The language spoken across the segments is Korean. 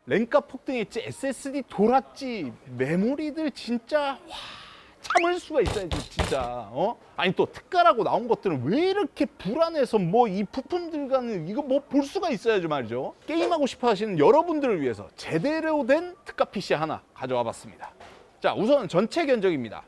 램값 폭등했지, SSD 돌았지, 메모리들 진짜 참을 수가 있어야지 진짜. 아니 또 특가라고 나온 것들은 왜 이렇게 불안해서 뭐 이 부품들과는 이거 뭐 볼 수가 있어야지 말이죠. 게임하고 싶어 하시는 여러분들을 위해서 제대로 된 특가 PC 하나 가져와 봤습니다. 자, 우선 전체 견적입니다.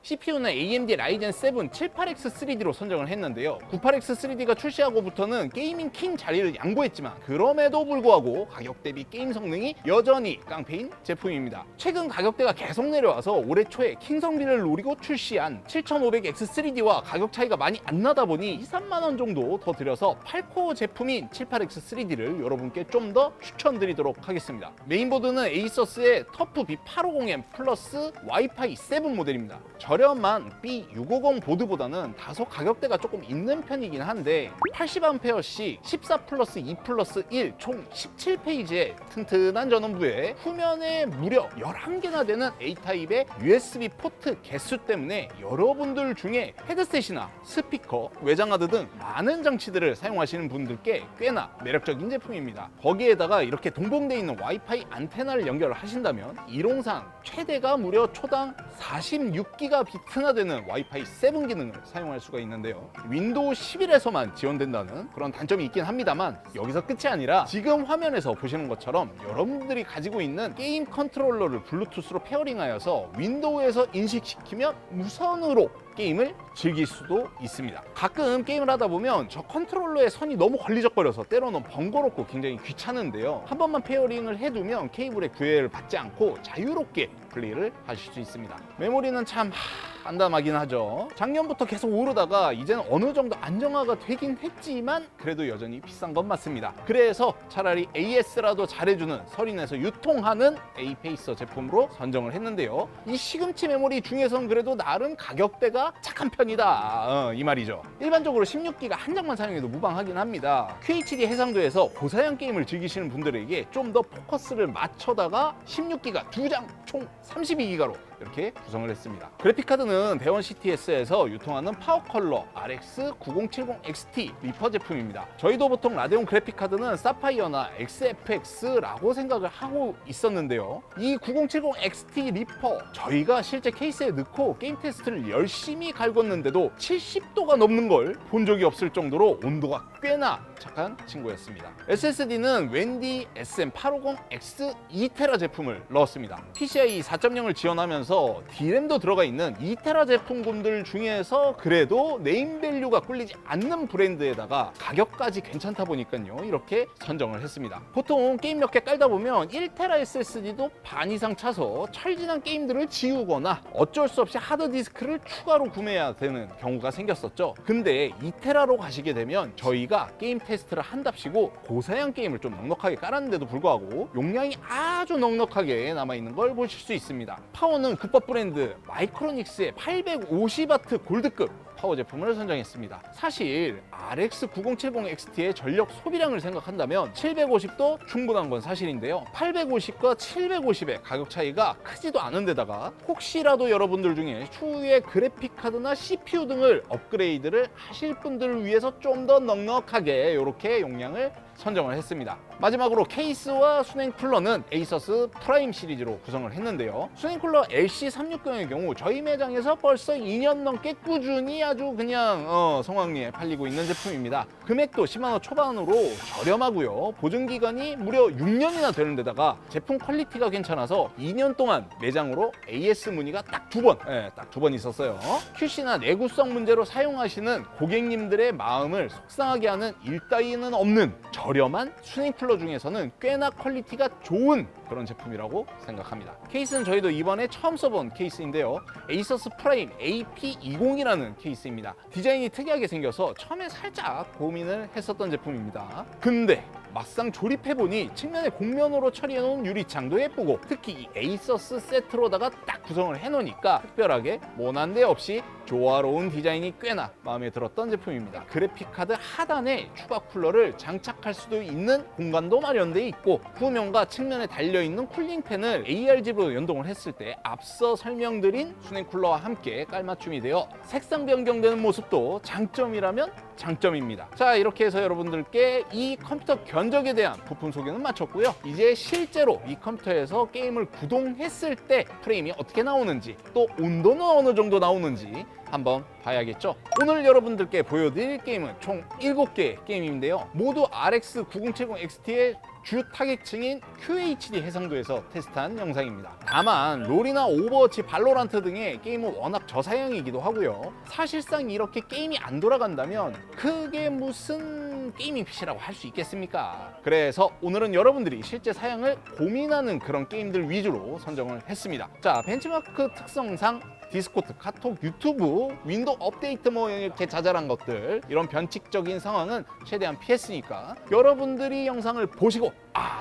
CPU는 AMD 라이젠 7 78X3D로 선정을 했는데요. 98X3D가 출시하고부터는 게이밍 킹 자리를 양보했지만 그럼에도 불구하고 가격 대비 게임 성능이 여전히 깡패인 제품입니다. 최근 가격대가 계속 내려와서 올해 초에 킹 성비를 노리고 출시한 7500X3D와 가격 차이가 많이 안 나다 보니 2, 3만 원 정도 더 들여서 8코어 제품인 78X3D를 여러분께 좀 더 추천드리도록 하겠습니다. 메인보드는 에이서스의 터프 B850M 플러스 와이파이 7 모델입니다. 저렴한 B650 보드보다는 다소 가격대가 조금 있는 편이긴 한데 80A씩 14 플러스 2 플러스 1 총 17페이지의 튼튼한 전원부에 후면에 무려 11개나 되는 A타입의 USB 포트 개수 때문에 여러분들 중에 헤드셋이나 스피커, 외장하드 등 많은 장치들을 사용하시는 분들께 꽤나 매력적인 제품입니다. 거기에다가 이렇게 동봉되어 있는 와이파이 안테나를 연결하신다면 이론상 최대가 무려 초당 46GB나 되는 와이파이 7 기능을 사용할 수가 있는데요. 윈도우 11에서만 지원된다는 그런 단점이 있긴 합니다만 여기서 끝이 아니라 지금 화면에서 보시는 것처럼 여러분들이 가지고 있는 게임 컨트롤러를 블루투스로 페어링하여서 윈도우에서 인식시키면 무선으로 게임을 즐길 수도 있습니다. 가끔 게임을 하다 보면 저 컨트롤러의 선이 너무 걸리적거려서 때로는 번거롭고 굉장히 귀찮은데요. 한 번만 페어링을 해두면 케이블의 구애를 받지 않고 자유롭게 플레이를 하실 수 있습니다. 메모리는 참 간담하긴 하죠. 작년부터 계속 오르다가 이제는 어느 정도 안정화가 되긴 했지만 그래도 여전히 비싼 건 맞습니다. 그래서 차라리 AS라도 잘해주는 서린에서 유통하는 A페이서 제품으로 선정을 했는데요. 이 시금치 메모리 중에선 그래도 나름 가격대가 착한 편이다, 이 말이죠. 일반적으로 16기가 한 장만 사용해도 무방하긴 합니다. QHD 해상도에서 고사양 게임을 즐기시는 분들에게 좀 더 포커스를 맞춰다가 16기가 2장 총 32기가로 이렇게 구성을 했습니다. 그래픽카드는 대원 CTS에서 유통하는 파워컬러 RX 9070 XT 리퍼 제품입니다. 저희도 보통 라데온 그래픽카드는 사파이어나 XFX라고 생각을 하고 있었는데요. 이 9070 XT 리퍼 저희가 실제 케이스에 넣고 게임 테스트를 열심히 갈궜는데도 70도가 넘는 걸 본 적이 없을 정도로 온도가 꽤나 착한 친구였습니다. SSD는 웬디 SM850X 2TB 제품을 넣었습니다. PCIe 4.0을 지원하면서 D램도 들어가 있는 2TB 제품군들 중에서 그래도 네임밸류가 꿀리지 않는 브랜드에다가 가격까지 괜찮다 보니까요, 이렇게 선정을 했습니다. 보통 게임 몇 개 깔다 보면 1TB SSD도 반 이상 차서 철진한 게임들을 지우거나 어쩔 수 없이 하드디스크를 추가로 구매해야 되는 경우가 생겼었죠. 근데 2TB로 가시게 되면 저희가 게임 테스트를 한답시고 고사양 게임을 좀 넉넉하게 깔았는데도 불구하고 용량이 아주 넉넉하게 남아있는 걸 보실 수 있습니다. 파워는 국밥 브랜드 마이크로닉스의 850W 골드급 파워 제품을 선정했습니다. 사실 RX 9070 XT의 전력 소비량을 생각한다면 750도 충분한 건 사실인데요. 850과 750의 가격 차이가 크지도 않은 데다가 혹시라도 여러분들 중에 추후에 그래픽카드나 CPU 등을 업그레이드를 하실 분들을 위해서 좀 더 넉넉하게 이렇게 용량을 선정을 했습니다. 마지막으로 케이스와 순행 쿨러는 에이서스 프라임 시리즈로 구성을 했는데요. 순행 쿨러 LC360의 경우 저희 매장에서 벌써 2년 넘게 꾸준히 아주 그냥 성황리에 팔리고 있는 제품입니다. 금액도 10만 원 초반으로 저렴하고요. 보증기간이 무려 6년이나 되는 데다가 제품 퀄리티가 괜찮아서 2년 동안 매장으로 AS 문의가 딱 두 번 있었어요. QC나 내구성 문제로 사용하시는 고객님들의 마음을 속상하게 하는 일 따위는 없는 저렴한 순행 쿨러 중에서는 꽤나 퀄리티가 좋은 그런 제품이라고 생각합니다. 케이스는 저희도 이번에 처음 써본 케이스인데요. 에이서스 프라임 AP20이라는 케이스입니다. 디자인이 특이하게 생겨서 처음에 살짝 고민을 했었던 제품입니다. 근데 막상 조립해보니 측면에 곡면으로 처리해놓은 유리창도 예쁘고 특히 이 에이서스 세트로다가 딱 구성을 해놓으니까 특별하게 모난데 없이 조화로운 디자인이 꽤나 마음에 들었던 제품입니다. 그래픽카드 하단에 추가 쿨러를 장착할 수도 있는 공간도 마련되어 있고 후면과 측면에 달려있는 쿨링팬을 ARG로 연동을 했을 때 앞서 설명드린 수냉 쿨러와 함께 깔맞춤이 되어 색상 변경되는 모습도 장점이라면 장점입니다. 자, 이렇게 해서 여러분들께 이 컴퓨터 견적에 대한 부품 소개는 마쳤고요. 이제 실제로 이 컴퓨터에서 게임을 구동했을 때 프레임이 어떻게 나오는지 또 온도는 어느 정도 나오는지 한번 봐야겠죠. 오늘 여러분들께 보여드릴 게임은 총 7개의 게임인데요. 모두 RX 9070 XT의 주 타겟층인 QHD 해상도에서 테스트한 영상입니다. 다만 롤이나 오버워치, 발로란트 등의 게임은 워낙 저사양이기도 하고요. 사실상 이렇게 게임이 안 돌아간다면 그게 무슨 게이밍 PC라고 할 수 있겠습니까? 그래서 오늘은 여러분들이 실제 사양을 고민하는 그런 게임들 위주로 선정을 했습니다. 자, 벤치마크 특성상 디스코드, 카톡, 유튜브, 윈도우 업데이트 뭐 이렇게 자잘한 것들 이런 변칙적인 상황은 최대한 피했으니까 여러분들이 영상을 보시고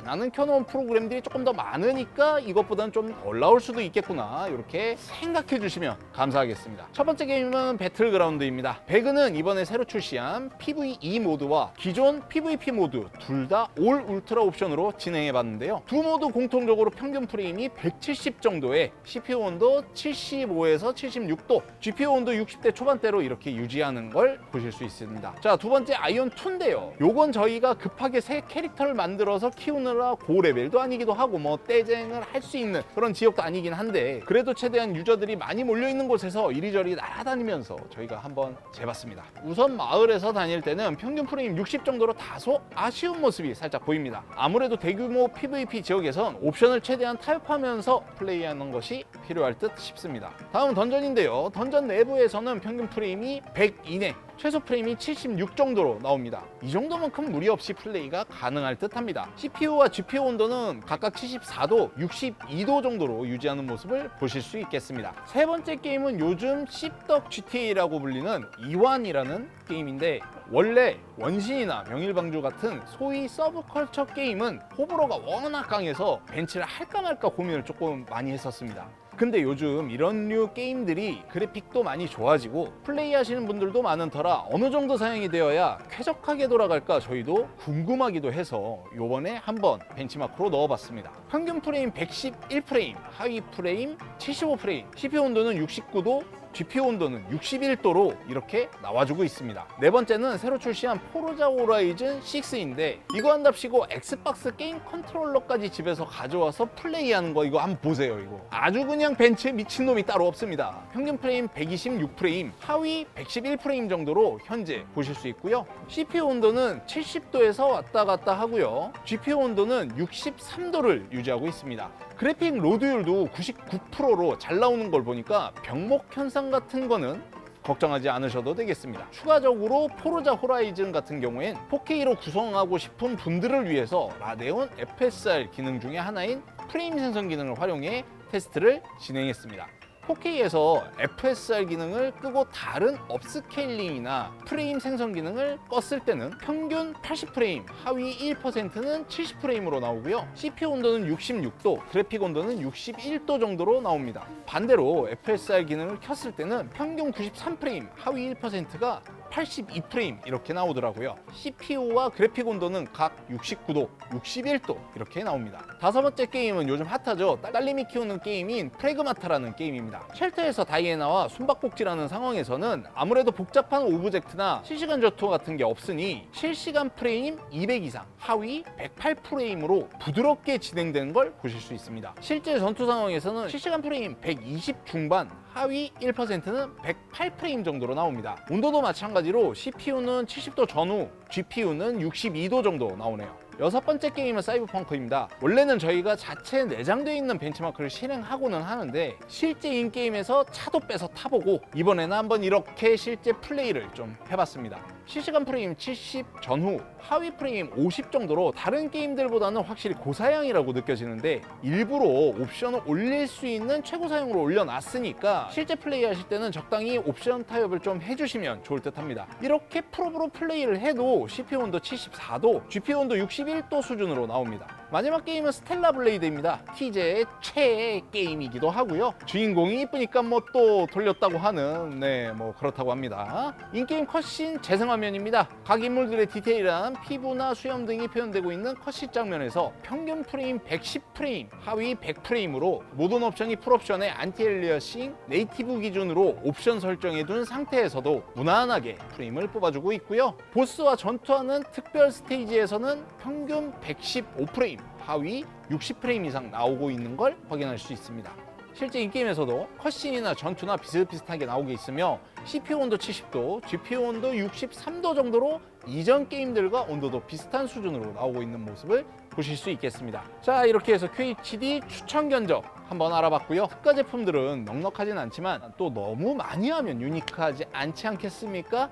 나는 켜놓은 프로그램들이 조금 더 많으니까 이것보다는 좀 덜 나올 수도 있겠구나 이렇게 생각해 주시면 감사하겠습니다. 첫 번째 게임은 배틀그라운드입니다. 배그는 이번에 새로 출시한 PVE 모드와 기존 PVP 모드 둘 다 올 울트라 옵션으로 진행해 봤는데요. 두 모드 공통적으로 평균 프레임이 170 정도에 CPU 온도 75에서 76도, GPU 온도 60대 초반대로 이렇게 유지하는 걸 보실 수 있습니다. 자, 두 번째 아이온2인데요. 요건 저희가 급하게 새 캐릭터를 만들어서 키우느라 고레벨도 아니기도 하고 뭐 떼쟁을 할 수 있는 그런 지역도 아니긴 한데 그래도 최대한 유저들이 많이 몰려있는 곳에서 이리저리 날아다니면서 저희가 한번 재봤습니다. 우선 마을에서 다닐 때는 평균 프레임 60 정도로 다소 아쉬운 모습이 살짝 보입니다. 아무래도 대규모 PVP 지역에선 옵션을 최대한 타협하면서 플레이하는 것이 필요할 듯 싶습니다. 다음은 던전인데요. 던전 내부에서는 평균 프레임이 100 이내, 최소 프레임이 76 정도로 나옵니다. 이 정도만큼 무리 없이 플레이가 가능할 듯 합니다. CPU와 GPU 온도는 각각 74도, 62도 정도로 유지하는 모습을 보실 수 있겠습니다. 세 번째 게임은 요즘 씹덕 GTA라고 불리는 이완이라는 게임인데 원래 원신이나 명일방주 같은 소위 서브컬처 게임은 호불호가 워낙 강해서 벤치를 할까 말까 고민을 조금 많이 했었습니다. 근데 요즘 이런 류 게임들이 그래픽도 많이 좋아지고 플레이 하시는 분들도 많은 터라 어느 정도 사양이 되어야 쾌적하게 돌아갈까 저희도 궁금하기도 해서 요번에 한번 벤치마크로 넣어봤습니다. 평균 프레임 111프레임, 하위 프레임 75프레임, CPU 온도는 69도, GPU 온도는 61도로 이렇게 나와주고 있습니다. 네 번째는 새로 출시한 포르자 호라이즌 6인데 이거 한답시고 엑스박스 게임 컨트롤러까지 집에서 가져와서 플레이하는 거 이거 한번 보세요. 이거 아주 그냥 벤치에 미친놈이 따로 없습니다. 평균 프레임 126프레임, 하위 111프레임 정도로 현재 보실 수 있고요. CPU 온도는 70도에서 왔다 갔다 하고요. GPU 온도는 63도를 유지하고 있습니다. 그래픽 로드율도 99%로 잘 나오는 걸 보니까 병목 현상 같은 거는 걱정하지 않으셔도 되겠습니다. 추가적으로 포르자 호라이즌 같은 경우엔 4K로 구성하고 싶은 분들을 위해서 라데온 FSR 기능 중에 하나인 프레임 생성 기능을 활용해 테스트를 진행했습니다. 4K에서 FSR 기능을 끄고 다른 업스케일링이나 프레임 생성 기능을 껐을 때는 평균 80프레임, 하위 1%는 70프레임으로 나오고요. CPU 온도는 66도, 그래픽 온도는 61도 정도로 나옵니다. 반대로 FSR 기능을 켰을 때는 평균 93프레임, 하위 1%가 82프레임 이렇게 나오더라고요. CPU와 그래픽 온도는 각 69도, 61도 이렇게 나옵니다. 다섯 번째 게임은 요즘 핫하죠. 딸님이 키우는 게임인 프래그마타라는 게임입니다. 쉘터에서 다이애나와 숨바꼭질하는 상황에서는 아무래도 복잡한 오브젝트나 실시간 전투 같은 게 없으니 실시간 프레임 200 이상, 하위 108프레임으로 부드럽게 진행되는 걸 보실 수 있습니다. 실제 전투 상황에서는 실시간 프레임 120 중반, 하위 1%는 108프레임 정도로 나옵니다. 온도도 마찬가지로 CPU는 70도 전후, GPU는 62도 정도 나오네요. 여섯 번째 게임은 사이버펑크입니다. 원래는 저희가 자체 내장되어 있는 벤치마크를 실행하고는 하는데 실제 인게임에서 차도 빼서 타보고 이번에는 한번 이렇게 실제 플레이를 좀 해봤습니다. 실시간 프레임 70 전후, 하위 프레임 50 정도로 다른 게임들보다는 확실히 고사양이라고 느껴지는데 일부러 옵션을 올릴 수 있는 최고 사양으로 올려놨으니까 실제 플레이 하실 때는 적당히 옵션 타협을 좀 해주시면 좋을 듯 합니다. 이렇게 프로브로 플레이를 해도 CPU 온도 74도, GPU 온도 61 11도 수준으로 나옵니다. 마지막 게임은 스텔라 블레이드입니다. 티제의 최애 게임이기도 하고요. 주인공이 이쁘니까 뭐 또 돌렸다고 하는 뭐 그렇다고 합니다. 인게임 컷신 재생화면입니다. 각 인물들의 디테일한 피부나 수염 등이 표현되고 있는 컷신 장면에서 평균 프레임 110프레임, 하위 100프레임으로 모든 옵션이 풀옵션의 안티엘리어싱 네이티브 기준으로 옵션 설정해둔 상태에서도 무난하게 프레임을 뽑아주고 있고요. 보스와 전투하는 특별 스테이지에서는 평균 115프레임, 하위 60프레임 이상 나오고 있는 걸 확인할 수 있습니다. 실제 인게임에서도 컷신이나 전투나 비슷비슷하게 나오게 있으며 CPU 온도 70도, GPU 온도 63도 정도로 이전 게임들과 온도도 비슷한 수준으로 나오고 있는 모습을 보실 수 있겠습니다. 자, 이렇게 해서 QHD 추천 견적 한번 알아봤고요. 특가 제품들은 넉넉하진 않지만 또 너무 많이 하면 유니크하지 않지 않겠습니까?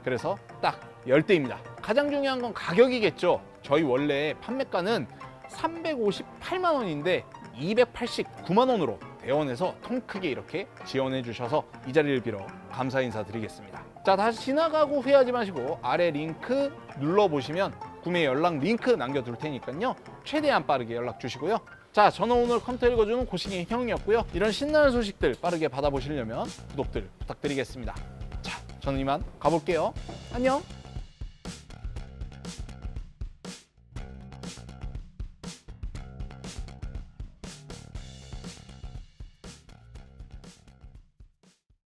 그래서 딱 10대입니다. 가장 중요한 건 가격이겠죠. 저희 원래 판매가는 358만 원인데 289만 원으로 대원에서 통 크게 이렇게 지원해 주셔서 이 자리를 빌어 감사 인사 드리겠습니다. 자, 다시 지나가고 후회하지 마시고 아래 링크 눌러보시면 구매 연락 링크 남겨둘 테니까요. 최대한 빠르게 연락 주시고요. 자, 저는 오늘 컴퓨터 읽어주는 고식의 형이었고요. 이런 신나는 소식들 빠르게 받아보시려면 구독들 부탁드리겠습니다. 자, 저는 이만 가볼게요. 안녕.